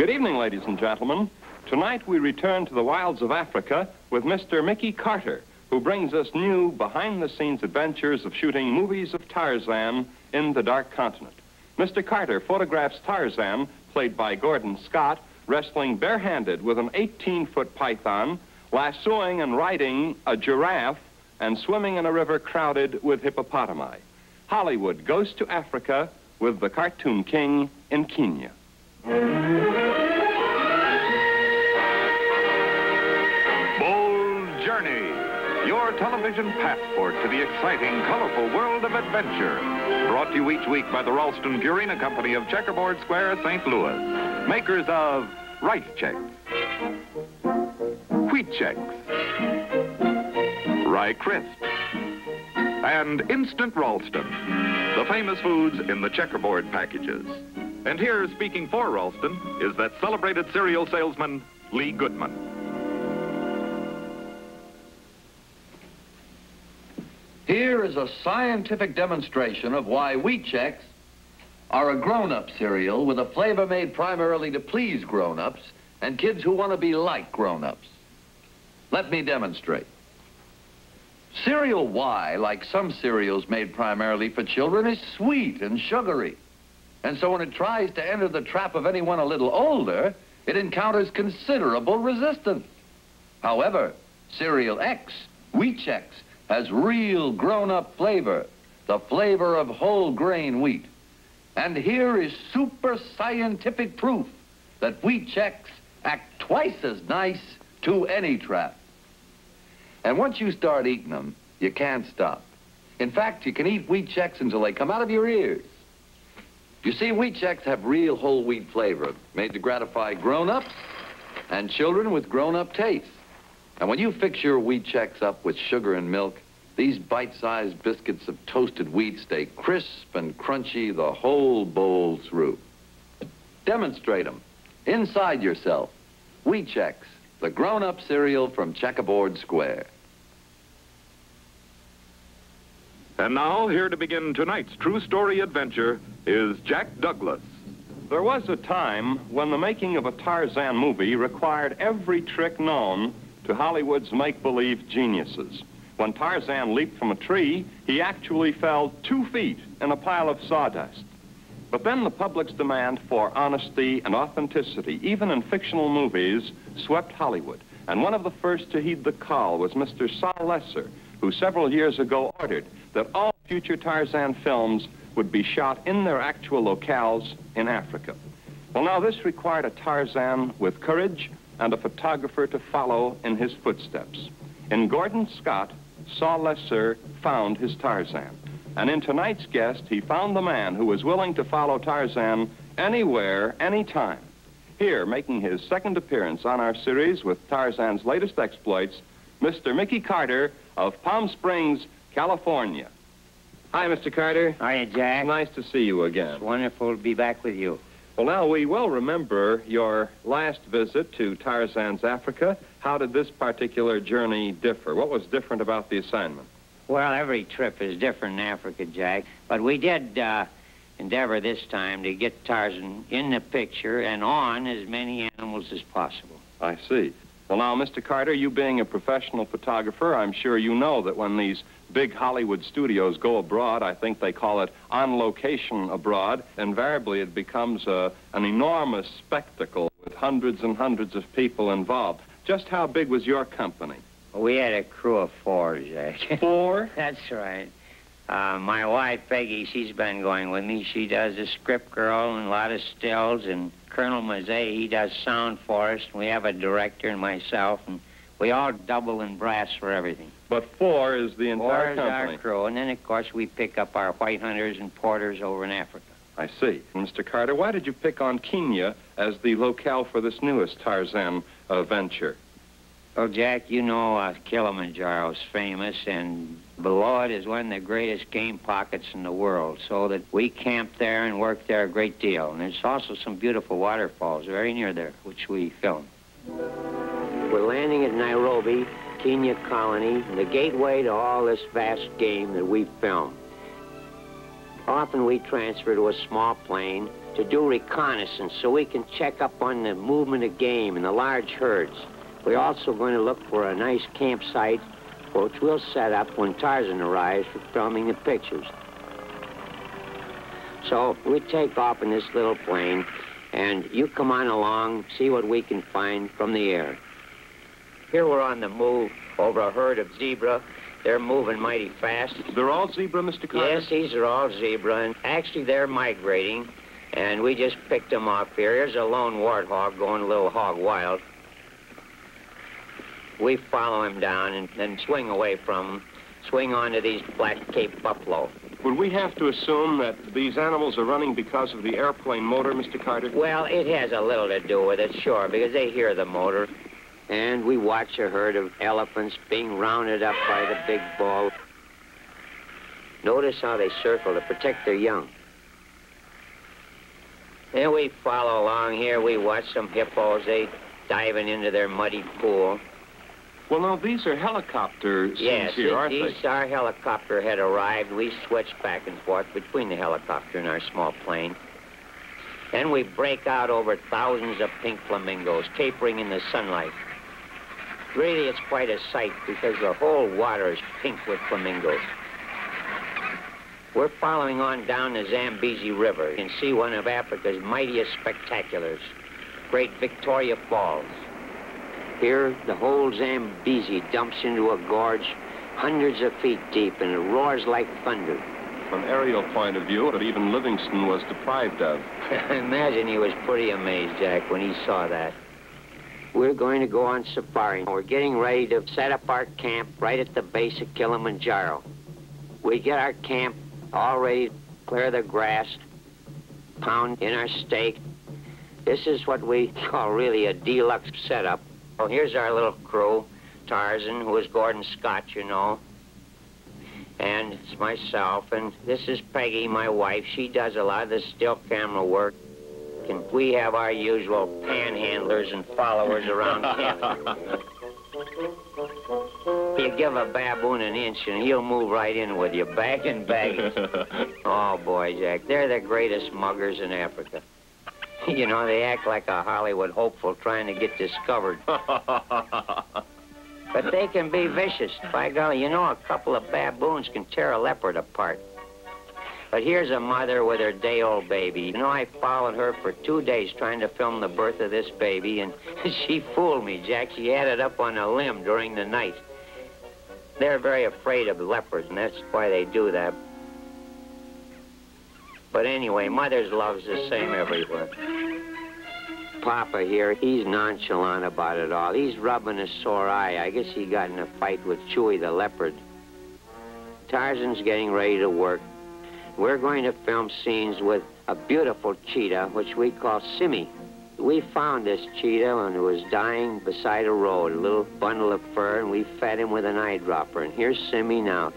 Good evening, ladies and gentlemen. Tonight we return to the wilds of Africa with Mr. Mickey Carter, who brings us new behind-the-scenes adventures of shooting movies of Tarzan in the Dark Continent. Mr. Carter photographs Tarzan, played by Gordon Scott, wrestling barehanded with an 18-foot python, lassoing and riding a giraffe, and swimming in a river crowded with hippopotami. Hollywood goes to Africa with the Cartoon King in Kenya. Bold Journey, your television passport to the exciting, colorful world of adventure. Brought to you each week by the Ralston Purina Company of Checkerboard Square, St. Louis. Makers of Rice Chex, Wheat Chex, Rye Crisp, and Instant Ralston, the famous foods in the checkerboard packages. And here, speaking for Ralston, is that celebrated cereal salesman, Lee Goodman. Here is a scientific demonstration of why Wheat Chex are a grown-up cereal with a flavor made primarily to please grown-ups and kids who want to be like grown-ups. Let me demonstrate. Cereal Y, like some cereals made primarily for children, is sweet and sugary. And so when it tries to enter the trap of anyone a little older, it encounters considerable resistance. However, Cereal X, Wheat Chex, has real grown-up flavor, the flavor of whole grain wheat. And here is super scientific proof that Wheat Chex act twice as nice to any trap. And once you start eating them, you can't stop. In fact, you can eat Wheat Chex until they come out of your ears. You see, Wheat Chex have real whole wheat flavor, made to gratify grown-ups and children with grown-up tastes. And when you fix your Wheat Chex up with sugar and milk, these bite-sized biscuits of toasted wheat stay crisp and crunchy the whole bowl through. Demonstrate them inside yourself. Wheat Chex, the grown-up cereal from Checkerboard Square. And now, here to begin tonight's true story adventure is Jack Douglas. There was a time when the making of a Tarzan movie required every trick known to Hollywood's make-believe geniuses. When Tarzan leaped from a tree, he actually fell 2 feet in a pile of sawdust. But then the public's demand for honesty and authenticity, even in fictional movies, swept Hollywood. And one of the first to heed the call was Mr. Saul Lesser, who several years ago ordered that all future Tarzan films would be shot in their actual locales in Africa. Well, now this required a Tarzan with courage and a photographer to follow in his footsteps. In Gordon Scott, Saul Lesser found his Tarzan. And in tonight's guest, he found the man who was willing to follow Tarzan anywhere, anytime. Here, making his second appearance on our series with Tarzan's latest exploits, Mr. Mickey Carter of Palm Springs, California. Hi, Mr. Carter. Hiya, Jack. Nice to see you again. It's wonderful to be back with you. Well, now, we well remember your last visit to Tarzan's Africa. How did this particular journey differ? What was different about the assignment? Well, every trip is different in Africa, Jack. But we did endeavor this time to get Tarzan in the picture and on as many animals as possible. I see. Well, now, Mr. Carter, you being a professional photographer, I'm sure you know that when these big Hollywood studios go abroad, I think they call it on location abroad, invariably it becomes an enormous spectacle with hundreds and hundreds of people involved. Just how big was your company? We had a crew of 4, Jack. 4? That's right. My wife, Peggy, she's been going with me. She does the script girl and a lot of stills, and Colonel Mazet, he does sound for us. We have a director and myself, and we all double in brass for everything. But 4 is the entire company. 4 is our crew, and then, of course, we pick up our white hunters and porters over in Africa. I see. Mr. Carter, why did you pick on Kenya as the locale for this newest Tarzan venture? Well, Jack, you know Kilimanjaro's famous, and below it is one of the greatest game pockets in the world, so that we camp there and work there a great deal. And there's also some beautiful waterfalls very near there, which we film. We're landing at Nairobi, Kenya colony, the gateway to all this vast game that we film. Often we transfer to a small plane to do reconnaissance so we can check up on the movement of game and the large herds. We're also going to look for a nice campsite which we'll set up when Tarzan arrives for filming the pictures. So we take off in this little plane, and you come on along, see what we can find from the air. Here we're on the move over a herd of zebra. They're moving mighty fast. They're all zebra, Mr. Carter? Yes, these are all zebra, and actually they're migrating, and we just picked them off here. Here's a lone warthog going a little hog wild. We follow him down and then swing away from him, swing onto these black Cape buffalo. Would we have to assume that these animals are running because of the airplane motor, Mr. Carter? Well, it has a little to do with it, sure, because they hear the motor. And we watch a herd of elephants being rounded up by the big bull. Notice how they circle to protect their young. Then we follow along here. We watch some hippos. They diving into their muddy pool. Well, now, these are helicopter scenes Yes, here, aren't they? Our helicopter had arrived. We switched back and forth between the helicopter and our small plane. Then we break out over thousands of pink flamingos capering in the sunlight. Really, it's quite a sight because the whole water is pink with flamingos. We're following on down the Zambezi River and see one of Africa's mightiest spectaculars, Great Victoria Falls. Here, the whole Zambezi dumps into a gorge hundreds of feet deep, and it roars like thunder. From an aerial point of view, that even Livingston was deprived of. I imagine he was pretty amazed, Jack, when he saw that. We're going to go on safari. We're getting ready to set up our camp right at the base of Kilimanjaro. We get our camp all ready to clear the grass, pound in our steak. This is what we call really a deluxe setup. Well, here's our little crew. Tarzan, who is Gordon Scott, you know. And it's myself, and this is Peggy, my wife. She does a lot of the still camera work. And we have our usual panhandlers and followers around camp. You give a baboon an inch and he'll move right in with you, bagging baggage. Oh, boy, Jack, they're the greatest muggers in Africa. You know, they act like a Hollywood hopeful trying to get discovered. But they can be vicious. By golly, you know, a couple of baboons can tear a leopard apart. But here's a mother with her day-old baby. You know, I followed her for 2 days trying to film the birth of this baby, and she fooled me, Jack. She had it up on a limb during the night. They're very afraid of leopards, and that's why they do that. But anyway, mother's love's the same everywhere. Papa here, he's nonchalant about it all. He's rubbing a sore eye. I guess he got in a fight with Chewy the leopard. Tarzan's getting ready to work. We're going to film scenes with a beautiful cheetah, which we call Simmy. We found this cheetah when it was dying beside a road, a little bundle of fur, and we fed him with an eyedropper. And here's Simmy now,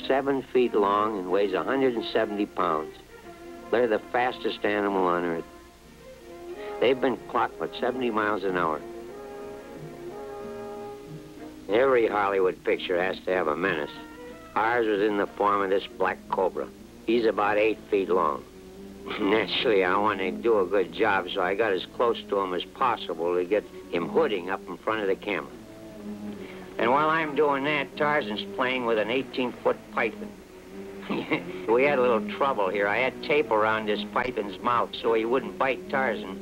7 feet long and weighs 170 pounds. They're the fastest animal on Earth. They've been clocked at 70 miles an hour. Every Hollywood picture has to have a menace. Ours was in the form of this black cobra. He's about 8 feet long. Naturally, I want to do a good job, so I got as close to him as possible to get him hooding up in front of the camera. And while I'm doing that, Tarzan's playing with an 18-foot python. We had a little trouble here. I had tape around this python's mouth so he wouldn't bite Tarzan.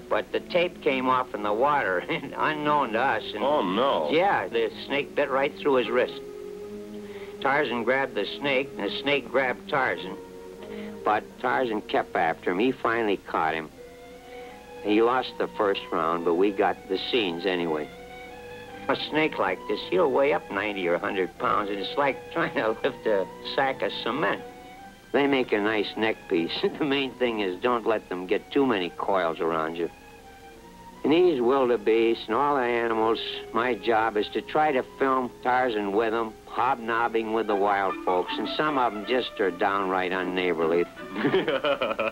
But the tape came off in the water, unknown to us. And oh, no. Yeah, the snake bit right through his wrist. Tarzan grabbed the snake, and the snake grabbed Tarzan. But Tarzan kept after him. He finally caught him. He lost the first round, but we got the scenes anyway. A snake like this, he'll weigh up 90 or 100 pounds, and it's like trying to lift a sack of cement. They make a nice neck piece. The main thing is don't let them get too many coils around you. And these wildebeest and all the animals, my job is to try to film Tarzan with them, hobnobbing with the wild folks, and some of them just are downright unneighborly.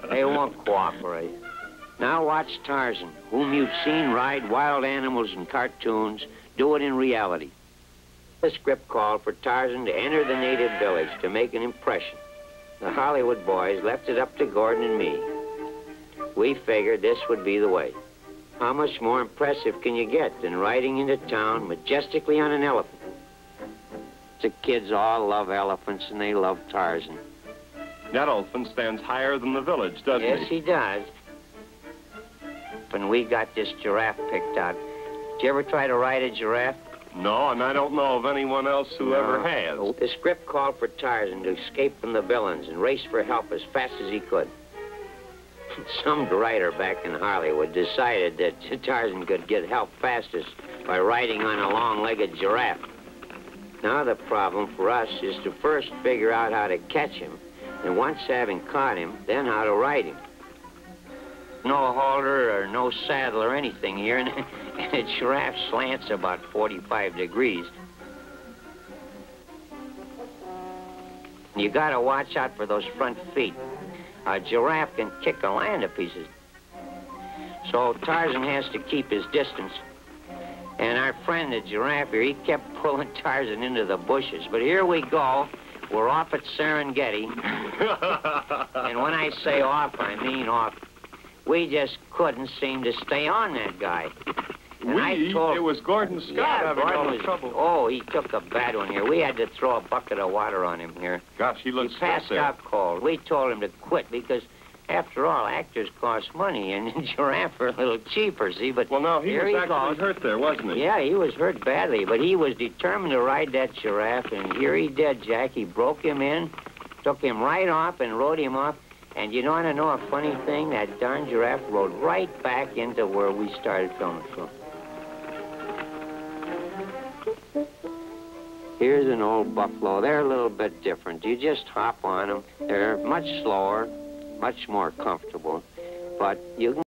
They won't cooperate. Now watch Tarzan, whom you've seen ride wild animals in cartoons, do it in reality. The script called for Tarzan to enter the native village to make an impression. The Hollywood boys left it up to Gordon and me. We figured this would be the way. How much more impressive can you get than riding into town majestically on an elephant? The kids all love elephants, and they love Tarzan. That elephant stands higher than the village, doesn't he? Yes, he does. When we got this giraffe picked out, did you ever try to ride a giraffe? No, and I don't know of anyone else who ever has. The script called for Tarzan to escape from the villains and race for help as fast as he could. Some writer back in Hollywood decided that Tarzan could get help fastest by riding on a long-legged giraffe. Now the problem for us is to first figure out how to catch him, and once having caught him, then how to ride him. No halter or no saddle or anything here, and a giraffe slants about 45 degrees. You gotta watch out for those front feet. A giraffe can kick a land to pieces. So Tarzan has to keep his distance. And our friend, the giraffe here, he kept pulling Tarzan into the bushes. But here we go. We're off at Serengeti. And when I say off, I mean off. We just couldn't seem to stay on that guy. And It was Gordon Scott having all the trouble. Oh, he took a bad one here. We had to throw a bucket of water on him here. Gosh, he looks He passed out cold. We told him to quit because, after all, actors cost money, and giraffe are a little cheaper, see? But well, no, he was actually goes. hurt there, wasn't he? Yeah, he was hurt badly, but he was determined to ride that giraffe, and here he did, Jack. He broke him in, took him right off, and rode him off. And you want to know a funny thing? That darn giraffe rode right back into where we started filming from. Here's an old buffalo. They're a little bit different. You just hop on them. They're much slower, much more comfortable. But you can